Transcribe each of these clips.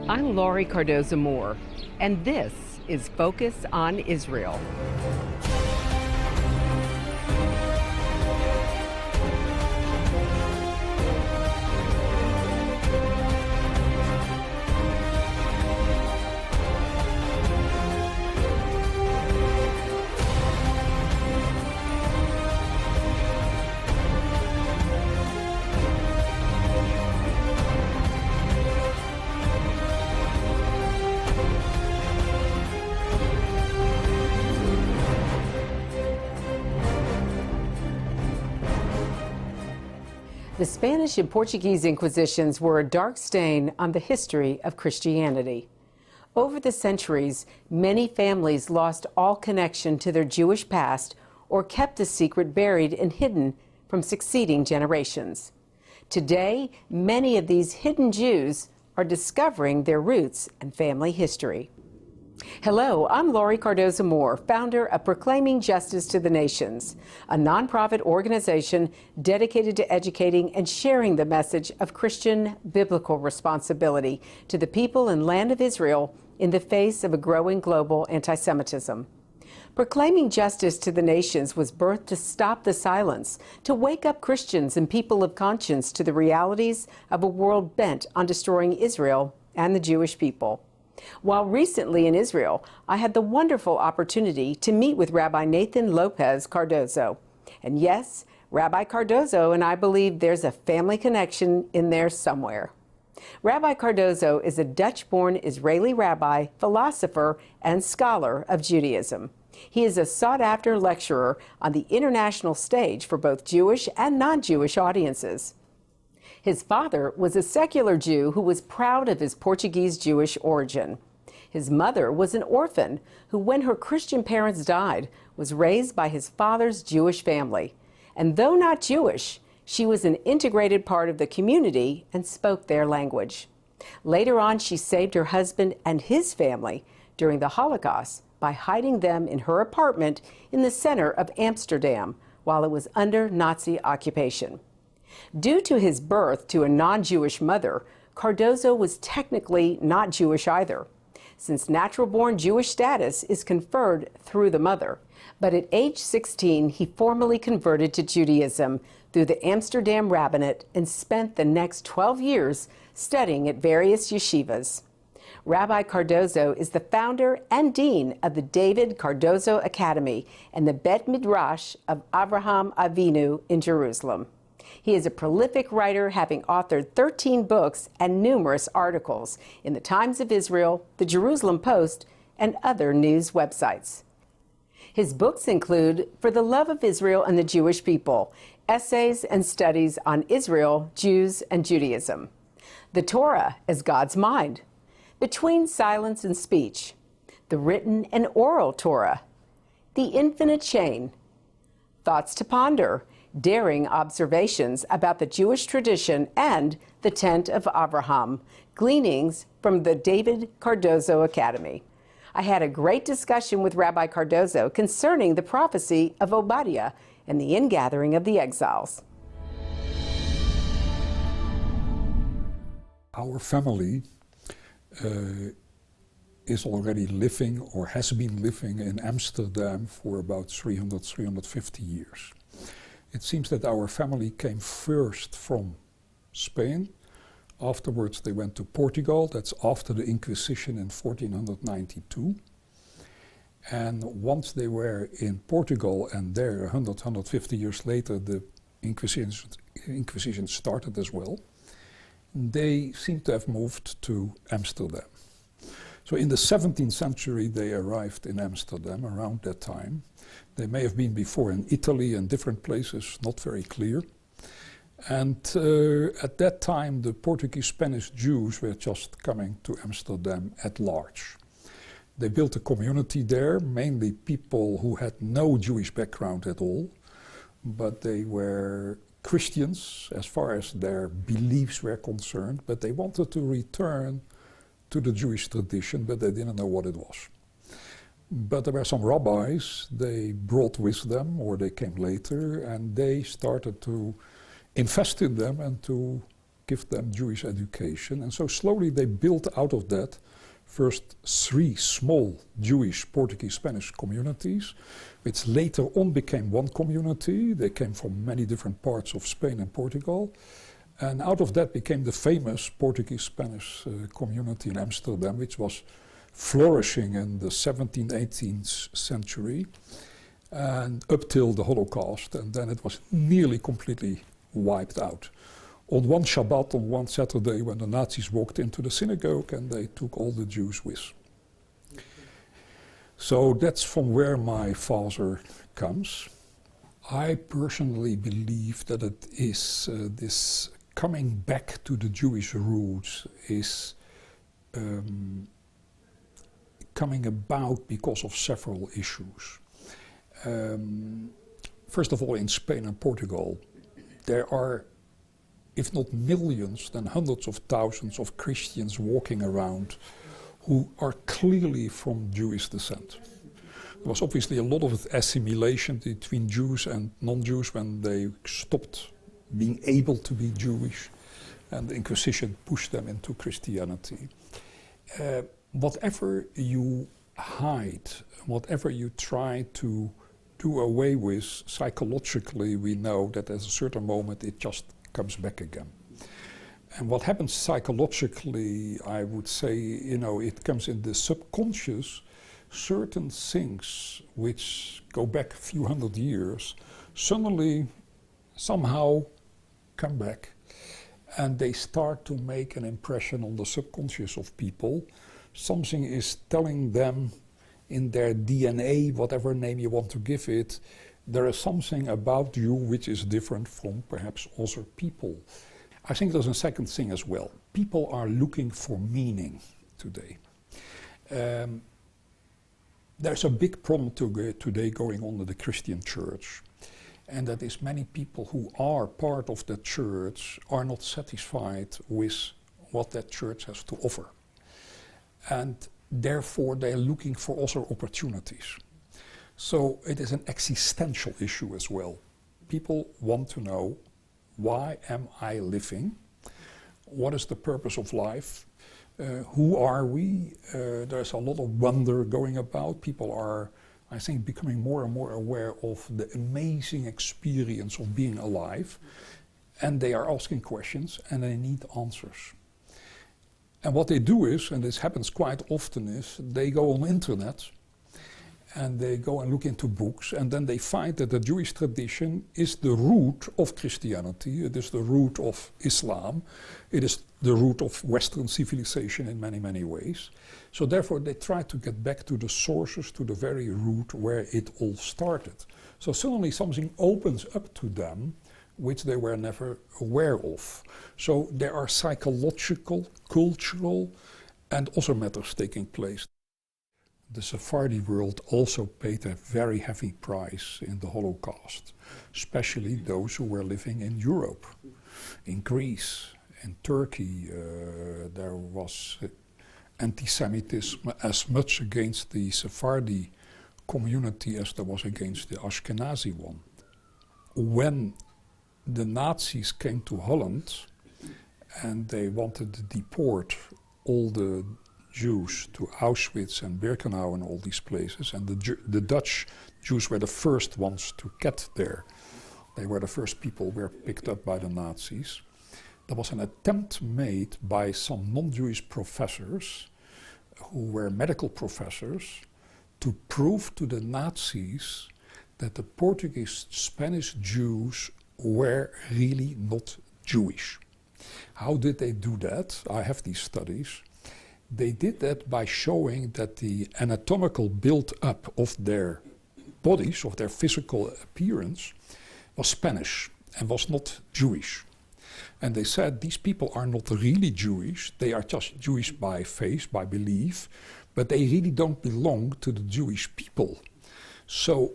I'm Laurie Cardozo-Moore, and this is Focus on Israel. The Spanish and Portuguese Inquisitions were a dark stain on the history of Christianity. Over the centuries, many families lost all connection to their Jewish past or kept the secret buried and hidden from succeeding generations. Today, many of these hidden Jews are discovering their roots and family history. Hello, I'm Laurie Cardozo-Moore, founder of Proclaiming Justice to the Nations, a nonprofit organization dedicated to educating and sharing the message of Christian biblical responsibility to the people and land of Israel in the face of a growing global anti-Semitism. Proclaiming Justice to the Nations was birthed to stop the silence, to wake up Christians and people of conscience to the realities of a world bent on destroying Israel and the Jewish people. While recently in Israel, I had the wonderful opportunity to meet with Rabbi Nathan Lopez Cardozo. And yes, Rabbi Cardozo and I believe there's a family connection in there somewhere. Rabbi Cardozo is a Dutch-born Israeli rabbi, philosopher, and scholar of Judaism. He is a sought-after lecturer on the international stage for both Jewish and non-Jewish audiences. His father was a secular Jew who was proud of his Portuguese Jewish origin. His mother was an orphan who, when her Christian parents died, was raised by his father's Jewish family. And though not Jewish, she was an integrated part of the community and spoke their language. Later on, she saved her husband and his family during the Holocaust by hiding them in her apartment in the center of Amsterdam while it was under Nazi occupation. Due to his birth to a non-Jewish mother, Cardozo was technically not Jewish either, since natural-born Jewish status is conferred through the mother. But at age 16, he formally converted to Judaism through the Amsterdam rabbinate and spent the next 12 years studying at various yeshivas. Rabbi Cardozo is the founder and dean of the David Cardozo Academy and the Bet Midrash of Avraham Avinu in Jerusalem. He is a prolific writer, having authored 13 books and numerous articles in the Times of Israel, the Jerusalem Post, and other news websites. His books include For the Love of Israel and the Jewish People, essays and studies on Israel, Jews, and Judaism. The Torah as God's Mind, Between Silence and Speech, the Written and Oral Torah, The Infinite Chain, Thoughts to Ponder, Daring Observations about the Jewish Tradition, and The Tent of Abraham, Gleanings from the David Cardozo Academy. I had a great discussion with Rabbi Cardozo concerning the prophecy of Obadiah and the ingathering of the exiles. Our family is already living or has been living in Amsterdam for about 350 years. It seems that our family came first from Spain. Afterwards they went to Portugal. That's after the Inquisition in 1492. And once they were in Portugal and there 150 years later the Inquisition started as well, they seem to have moved to Amsterdam. So in the 17th century they arrived in Amsterdam around that time. They may have been before in Italy and different places, not very clear. And at that time the Portuguese Spanish Jews were just coming to Amsterdam at large. They built a community there, mainly people who had no Jewish background at all, but they were Christians as far as their beliefs were concerned, but they wanted to return to the Jewish tradition, but they didn't know what it was. But there were some rabbis they brought with them, or they came later, and they started to invest in them and to give them Jewish education. And so slowly they built out of that first 3 small Jewish Portuguese Spanish communities, which later on became one community. They came from many different parts of Spain and Portugal. And out of that became the famous Portuguese Spanish community in Amsterdam, which was flourishing in the 17th, 18th century and up till the Holocaust, and then it was nearly completely wiped out. On one Shabbat, on one Saturday, when the Nazis walked into the synagogue and they took all the Jews with. So that's from where my father comes. I personally believe that it is this coming back to the Jewish roots is coming about because of several issues. First of all, in Spain and Portugal, there are, if not millions, then hundreds of thousands of Christians walking around who are clearly from Jewish descent. There was obviously a lot of assimilation between Jews and non-Jews when they stopped being able to be Jewish, and the Inquisition pushed them into Christianity. Whatever you hide, whatever you try to do away with, psychologically we know that at a certain moment it just comes back again. And what happens psychologically, I would say, it comes in the subconscious. Certain things which go back a few hundred years suddenly somehow come back, and they start to make an impression on the subconscious of people. Something is telling them in their DNA, whatever name you want to give it, there is something about you which is different from perhaps other people. I think there's a second thing as well. People are looking for meaning today. There's a big problem today going on in the Christian church, and that is many people who are part of the church are not satisfied with what that church has to offer. And therefore they're looking for other opportunities. So it is an existential issue as well. People want to know, why am I living? What is the purpose of life? Who are we? There's a lot of wonder going about. People are, I think, becoming more and more aware of the amazing experience of being alive. And they are asking questions and they need answers. And what they do is, and this happens quite often, is they go on the internet and they go and look into books, and then they find that the Jewish tradition is the root of Christianity, it is the root of Islam, it is the root of Western civilization in many, many ways. So therefore they try to get back to the sources, to the very root where it all started. So suddenly something opens up to them which they were never aware of. So there are psychological, cultural, and other matters taking place. The Sephardi world also paid a very heavy price in the Holocaust, especially those who were living in Europe. In Greece, in Turkey, there was anti-Semitism as much against the Sephardi community as there was against the Ashkenazi one. When the Nazis came to Holland and they wanted to deport all the Jews to Auschwitz and Birkenau and all these places, and the Dutch Jews were the first ones to get there. They were the first people who were picked up by the Nazis. There was an attempt made by some non-Jewish professors who were medical professors to prove to the Nazis that the Portuguese Spanish Jews were really not Jewish. How did they do that? I have these studies. They did that by showing that the anatomical build-up of their bodies, of their physical appearance, was Spanish and was not Jewish. And they said these people are not really Jewish, they are just Jewish by faith, by belief, but they really don't belong to the Jewish people. So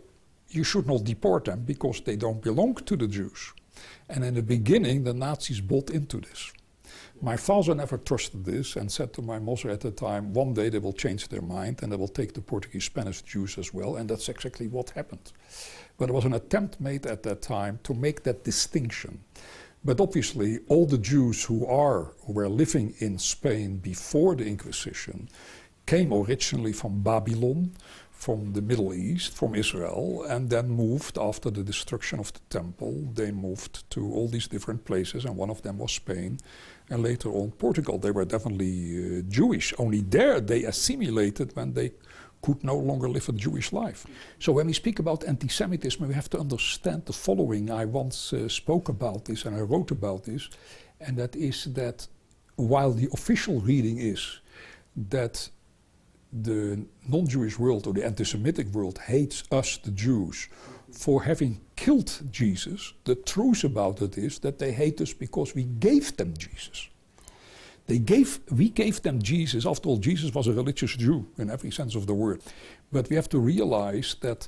you should not deport them because they don't belong to the Jews. And in the beginning, the Nazis bought into this. My father never trusted this and said to my mother at the time, one day they will change their mind and they will take the Portuguese Spanish Jews as well, and that's exactly what happened. But there was an attempt made at that time to make that distinction. But obviously, all the Jews who were living in Spain before the Inquisition came originally from Babylon, from the Middle East, from Israel, and then moved after the destruction of the temple. They moved to all these different places, and one of them was Spain, and later on Portugal. They were definitely Jewish, only there they assimilated when they could no longer live a Jewish life. So when we speak about anti-Semitism, we have to understand the following. I once spoke about this and I wrote about this, and that is that while the official reading is that the non-Jewish world or the anti-Semitic world hates us, the Jews, for having killed Jesus, the truth about it is that they hate us because we gave them Jesus. We gave them Jesus. After all, Jesus was a religious Jew in every sense of the word. But we have to realize that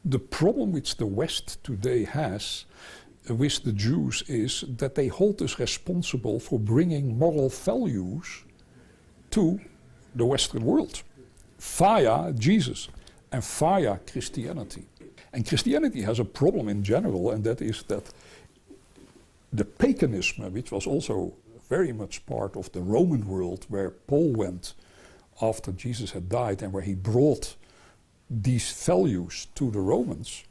the problem which the West today has with the Jews is that they hold us responsible for bringing moral values to the Western world via Jesus and via Christianity. And Christianity has a problem in general, and that is that the paganism, which was also very much part of the Roman world, where Paul went after Jesus had died and where he brought these values to the Romans,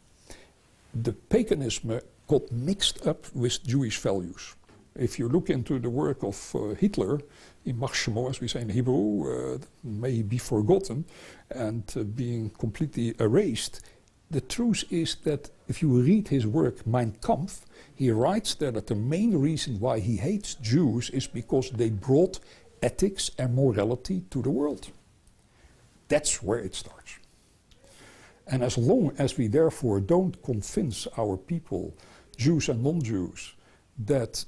the paganism got mixed up with Jewish values. If you look into the work of Hitler, Imachshmo, as we say in Hebrew, may he be forgotten and being completely erased. The truth is that if you read his work, Mein Kampf, he writes there that the main reason why he hates Jews is because they brought ethics and morality to the world. That's where it starts. And as long as we therefore don't convince our people, Jews and non-Jews, that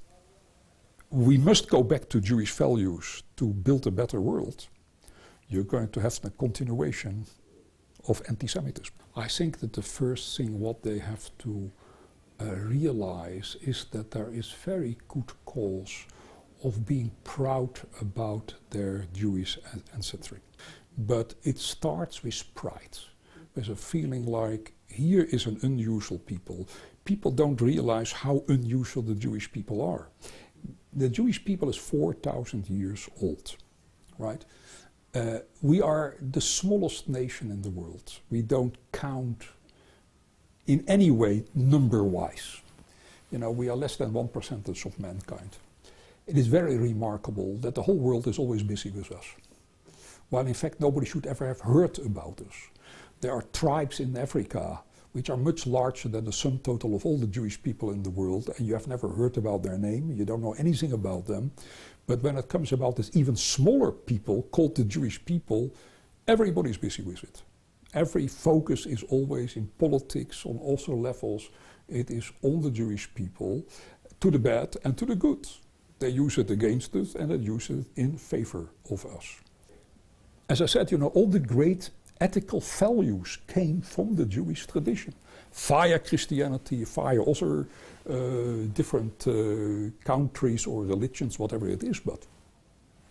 we must go back to Jewish values to build a better world, you're going to have a continuation of anti-Semitism. I think that the first thing what they have to realize is that there is very good cause of being proud about their Jewish ancestry. But it starts with pride. There's a feeling like, here is an unusual people. People don't realize how unusual the Jewish people are. The Jewish people is 4,000 years old, right? We are the smallest nation in the world. We don't count in any way number-wise. You know, we are less than 1% of mankind. It is very remarkable that the whole world is always busy with us, while in fact nobody should ever have heard about us. There are tribes in Africa which are much larger than the sum total of all the Jewish people in the world, and you have never heard about their name, you don't know anything about them. But when it comes about this even smaller people called the Jewish people, everybody's busy with it. Every focus is always in politics on also levels. It is on the Jewish people, to the bad and to the good. They use it against us and they use it in favor of us. As I said, you know, all the great ethical values came from the Jewish tradition, via Christianity, via other different countries or religions, whatever it is, but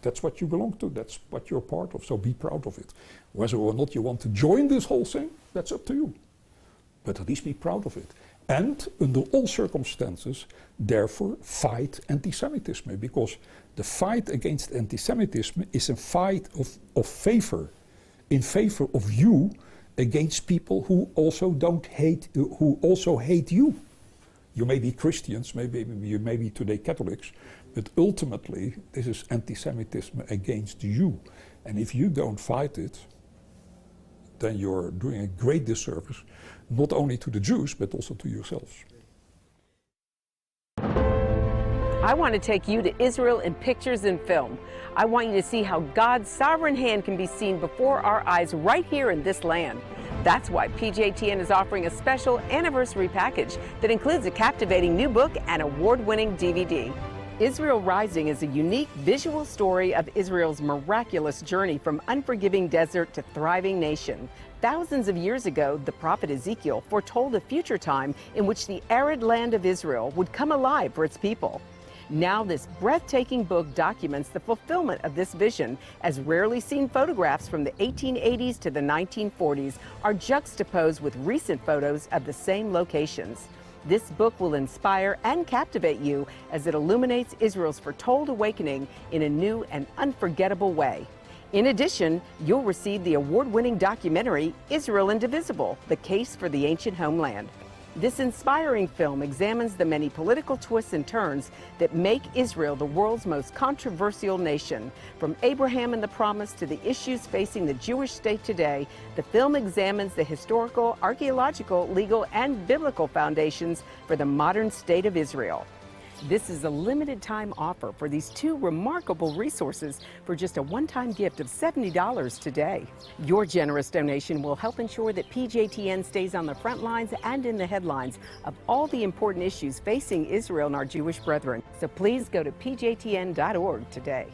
that's what you belong to, that's what you're part of, so be proud of it. Whether or not you want to join this whole thing, that's up to you. But at least be proud of it. And under all circumstances, therefore, fight anti-Semitism, because the fight against anti-Semitism is a fight of favor, in favor of you against people who also hate you. You may be Christians, maybe you may be today Catholics, but ultimately this is anti-Semitism against you. And if you don't fight it, then you're doing a great disservice, not only to the Jews, but also to yourselves. I want to take you to Israel in pictures and film. I want you to see how God's sovereign hand can be seen before our eyes right here in this land. That's why PJTN is offering a special anniversary package that includes a captivating new book and award-winning DVD. Israel Rising is a unique visual story of Israel's miraculous journey from unforgiving desert to thriving nation. Thousands of years ago, the prophet Ezekiel foretold a future time in which the arid land of Israel would come alive for its people. Now this breathtaking book documents the fulfillment of this vision, as rarely seen photographs from the 1880s to the 1940s are juxtaposed with recent photos of the same locations. This book will inspire and captivate you as it illuminates Israel's foretold awakening in a new and unforgettable way. In addition, you'll receive the award-winning documentary, Israel Indivisible: The Case for the Ancient Homeland. This inspiring film examines the many political twists and turns that make Israel the world's most controversial nation. From Abraham and the Promise to the issues facing the Jewish state today, the film examines the historical, archaeological, legal, and biblical foundations for the modern state of Israel. This is a limited time offer for these two remarkable resources for just a one-time gift of $70 today. Your generous donation will help ensure that PJTN stays on the front lines and in the headlines of all the important issues facing Israel and our Jewish brethren. So please go to pjtn.org today.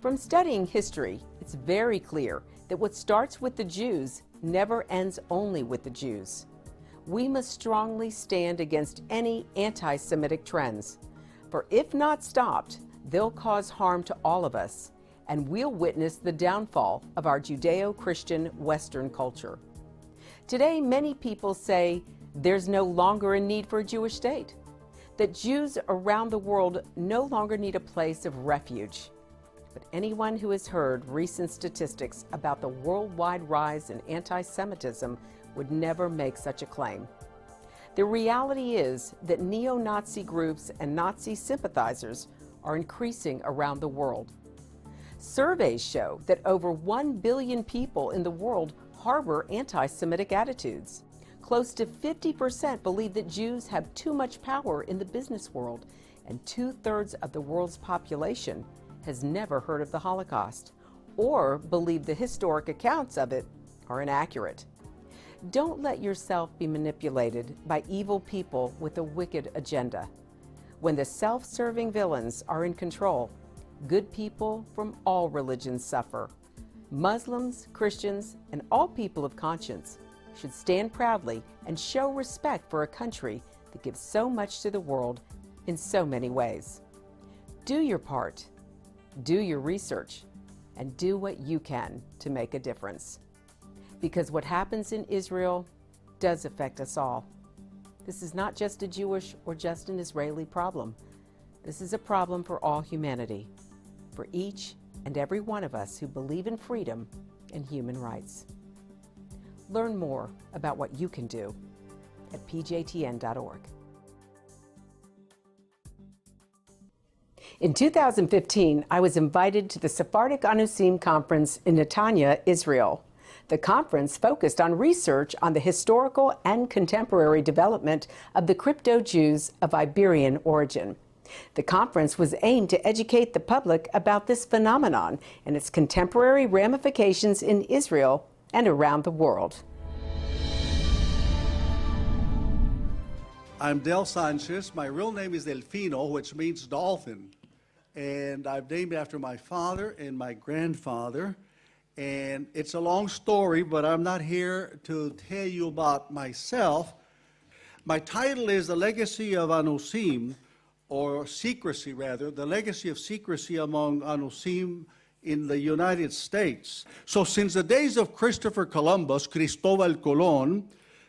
From studying history, it's very clear that what starts with the Jews never ends only with the Jews. We must strongly stand against any anti-Semitic trends, for if not stopped, they'll cause harm to all of us, and we'll witness the downfall of our Judeo-Christian Western culture. Today, many people say there's no longer a need for a Jewish state, that Jews around the world no longer need a place of refuge. But anyone who has heard recent statistics about the worldwide rise in anti-Semitism would never make such a claim. The reality is that neo-Nazi groups and Nazi sympathizers are increasing around the world. Surveys show that over 1 billion people in the world harbor anti-Semitic attitudes. Close to 50% believe that Jews have too much power in the business world, and 2/3 of the world's population has never heard of the Holocaust or believe the historic accounts of it are inaccurate. Don't let yourself be manipulated by evil people with a wicked agenda. When the self-serving villains are in control, good people from all religions suffer. Muslims, Christians, and all people of conscience should stand proudly and show respect for a country that gives so much to the world in so many ways. Do your part, do your research, and do what you can to make a difference. Because what happens in Israel does affect us all. This is not just a Jewish or just an Israeli problem. This is a problem for all humanity, for each and every one of us who believe in freedom and human rights. Learn more about what you can do at pjtn.org. In 2015, I was invited to the Sephardic Anusim Conference in Netanya, Israel. The conference focused on research on the historical and contemporary development of the crypto-Jews of Iberian origin. The conference was aimed to educate the public about this phenomenon and its contemporary ramifications in Israel and around the world. I'm Del Sanchez. My real name is Delfino, which means dolphin. And I've named it after my father and my grandfather. And it's a long story, but I'm not here to tell you about myself. My title is The Legacy of Anusim, or secrecy rather, the legacy of secrecy among Anusim in the United States. So since the days of Christopher Columbus, Cristobal Colón,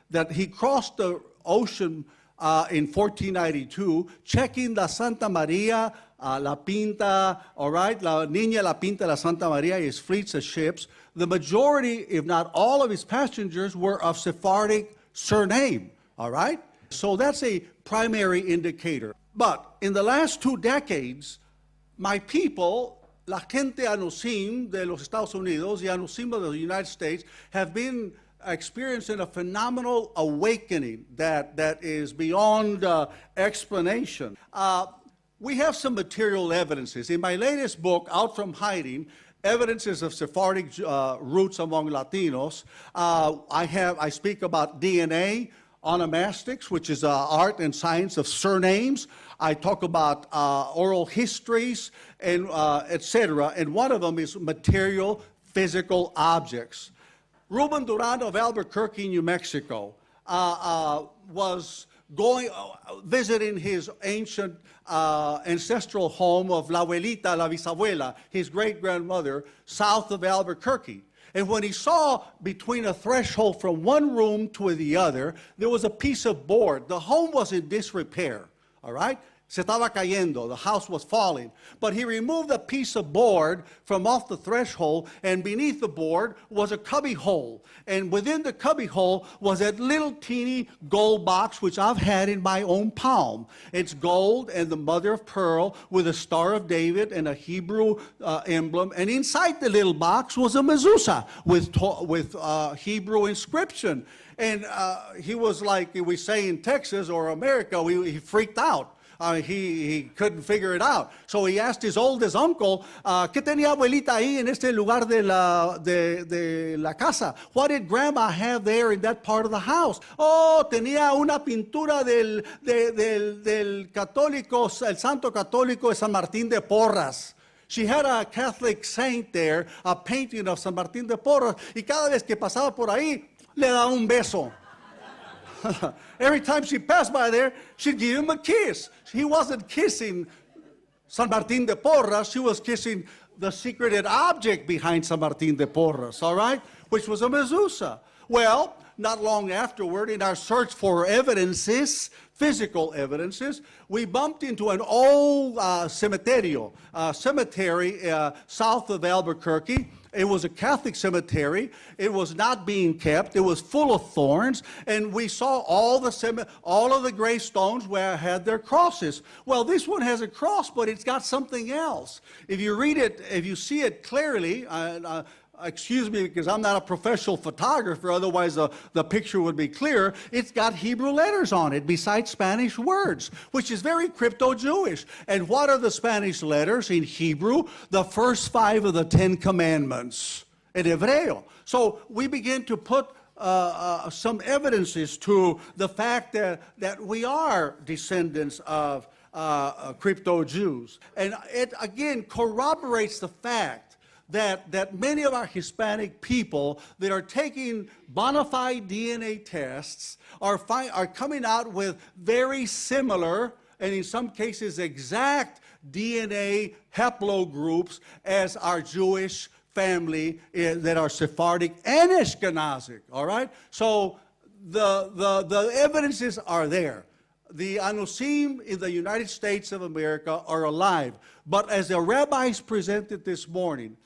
that he crossed the ocean in 1492, checking the Santa Maria, La Pinta, all right, La Niña, La Pinta, La Santa Maria, his fleets of ships, the majority, if not all of his passengers, were of Sephardic surname, all right? So that's a primary indicator. But in the last 2 decades, my people, la gente Anusim de los Estados Unidos, the Anusim of the United States, have been experiencing a phenomenal awakening that is beyond explanation. We have some material evidences. In my latest book, Out from Hiding, Evidences of Sephardic Roots Among Latinos, I speak about DNA, onomastics, which is art and science of surnames. I talk about oral histories, and etc. And one of them is material physical objects. Ruben Duran of Albuquerque, New Mexico, was visiting his ancient ancestral home of La Abuelita, La Bisabuela, his great-grandmother, south of Albuquerque. And when he saw between a threshold from one room to the other, there was a piece of board. The home was in disrepair, all right? Se estaba cayendo, the house was falling. But he removed a piece of board from off the threshold, and beneath the board was a cubby hole. And within the cubby hole was that little teeny gold box, which I've had in my own palm. It's gold and the mother of pearl with a Star of David and a Hebrew emblem. And inside the little box was a mezuzah with Hebrew inscription. And he was like we say in Texas or America, he freaked out. He couldn't figure it out. So he asked his oldest uncle, ¿qué tenía abuelita ahí en este lugar de la casa? What did grandma have there in that part of the house? Oh, tenía una pintura del católico, el santo católico de San Martín de Porras. She had a Catholic saint there, a painting of San Martín de Porras, y cada vez que pasaba por ahí, le daba un beso. Every time she passed by there, she'd give him a kiss. He wasn't kissing San Martín de Porras, she was kissing the secreted object behind San Martín de Porras, all right? Which was a mezuzah. Well, not long afterward, in our search for evidences, physical evidences, we bumped into an old cemetery south of Albuquerque. It was a Catholic cemetery. It was not being kept. It was full of thorns, and we saw all of the gravestones where had their crosses. Well, this one has a cross, but it's got something else. If you read it, if you see it clearly, excuse me, because I'm not a professional photographer, otherwise the picture would be clear. It's got Hebrew letters on it besides Spanish words, which is very crypto-Jewish. And what are the Spanish letters in Hebrew? The first 5 of the 10 commandments in Hebreo. So we begin to put some evidences to the fact that we are descendants of crypto-Jews. And it, again, corroborates the fact that many of our Hispanic people that are taking bona fide DNA tests are coming out with very similar, and in some cases exact, DNA haplogroups as our Jewish family that are Sephardic and Ashkenazic, all right? So the evidences are there. The Anusim in the United States of America are alive. But as the rabbis presented this morning,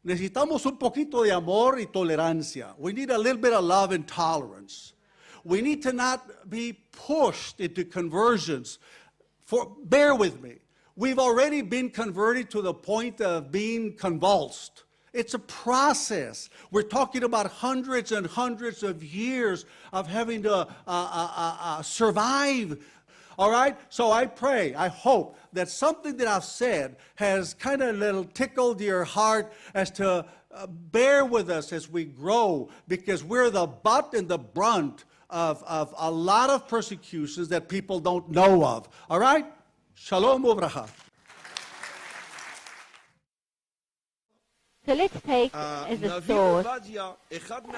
necesitamos un poquito de amor y tolerancia. We need a little bit of love and tolerance. We need to not be pushed into conversions. Bear with me. We've already been converted to the point of being convulsed. It's a process. We're talking about hundreds and hundreds of years of having to survive. All right? So I pray, I hope that something that I've said has kind of a little tickled your heart as to bear with us as we grow, because we're the butt and the brunt of a lot of persecutions that people don't know of. All right? Shalom uvracha. So let's take as a source,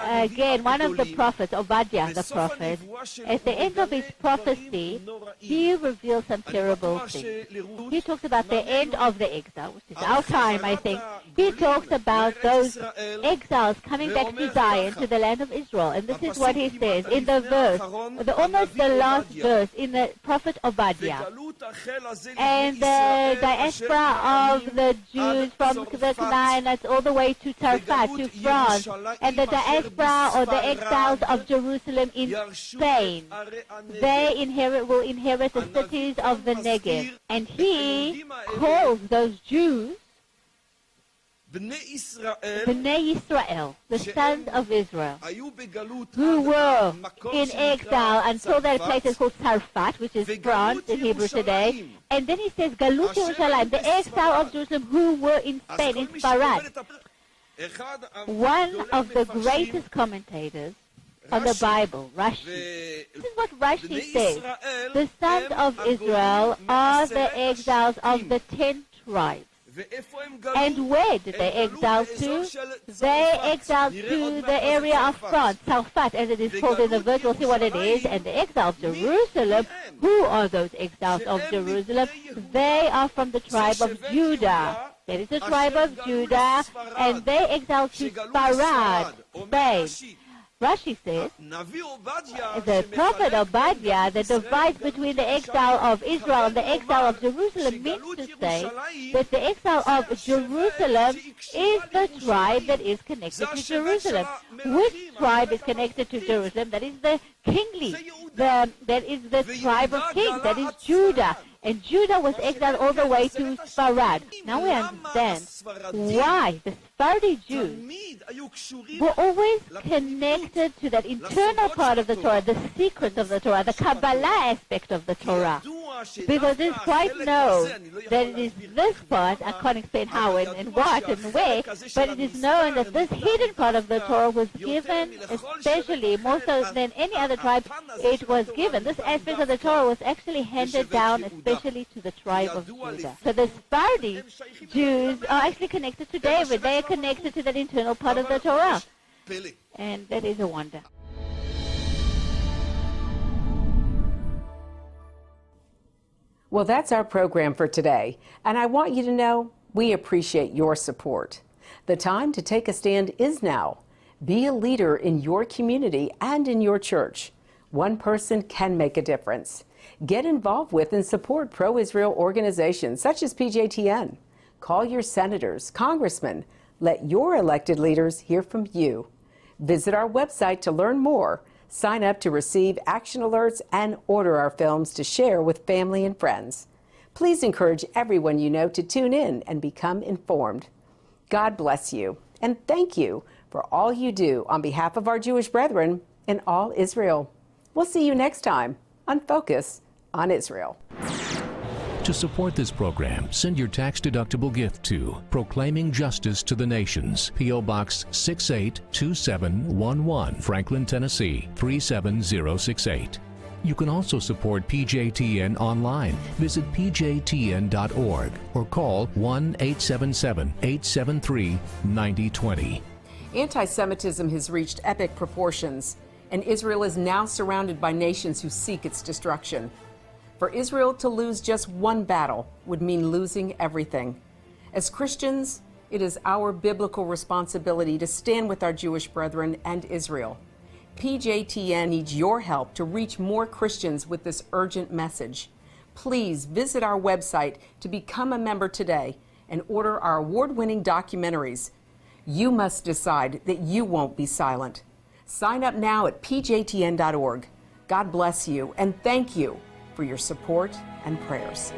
again, one of the prophets, Obadiah the prophet. At the end of his prophecy, he reveals some terrible things. He talks about the end of the exile, which is our time, I think. He talks about those exiles coming back to Zion, to the land of Israel. And this is what he says in the verse, almost the last verse in the prophet Obadiah. And the diaspora of the Jews from the Canaanites all the way to Tarfat, to France, and the diaspora or the exiles of Jerusalem in Spain. They will inherit the cities of the Negev. And he calls those Jews Bnei Israel, the sons of Israel, who were in exile until that place is called Tarfat, which is France in Hebrew today. And then he says, Galut Yerushalayim, the exile of Jerusalem who were in Spain, in Farad. One of the greatest commentators on the Bible, Rashi. This is what Rashi says. The sons of Israel are the exiles of the 10 tribes. And where did they exile to? They exiled to the area of France, Tarfat, as it is called in the verse. We'll see what it is. And the exile of Jerusalem, who are those exiles of Jerusalem? They are from the tribe of Judah. That is the tribe of Judah, and they exiled to Sfarad, Spain. Rashi says, the prophet Obadiah, that divides between the exile of Israel and the exile of Jerusalem, means to say that the exile of Jerusalem is the tribe that is connected to Jerusalem. Which tribe is connected to Jerusalem? That is the kingly, that is the tribe of kings, that is Judah. And Judah was exiled all the way to Sfarad. Now we understand why the Sephardi Jews were always connected to that internal part of the Torah, the secrets of the Torah, the Kabbalah aspect of the Torah. Because it's quite known that it is this part, I can't explain how and what and where, but it is known that this hidden part of the Torah was given, especially, more so than any other tribe, it was given. This aspect of the Torah was actually handed down, especially to the tribe of Judah. So the Sephardi Jews are actually connected to David. They are connected to that internal part of the Torah. And that is a wonder. Well, that's our program for today, and I want you to know we appreciate your support. The time to take a stand is now. Be a leader in your community and in your church. One person can make a difference. Get involved with and support pro-Israel organizations such as PJTN. Call your senators, congressmen. Let your elected leaders hear from you. Visit our website to learn more. Sign up to receive action alerts and order our films to share with family and friends. Please encourage everyone you know to tune in and become informed. God bless you, and thank you for all you do on behalf of our Jewish brethren in all Israel. We'll see you next time on Focus on Israel. To support this program, send your tax-deductible gift to Proclaiming Justice to the Nations, P.O. Box 682711, Franklin, Tennessee 37068. You can also support PJTN online. Visit pjtn.org or call 1-877-873-9020. Anti-Semitism has reached epic proportions, and Israel is now surrounded by nations who seek its destruction. For Israel to lose just one battle would mean losing everything. As Christians, it is our biblical responsibility to stand with our Jewish brethren and Israel. PJTN needs your help to reach more Christians with this urgent message. Please visit our website to become a member today and order our award-winning documentaries. You must decide that you won't be silent. Sign up now at pjtn.org. God bless you, and thank you for your support and prayers.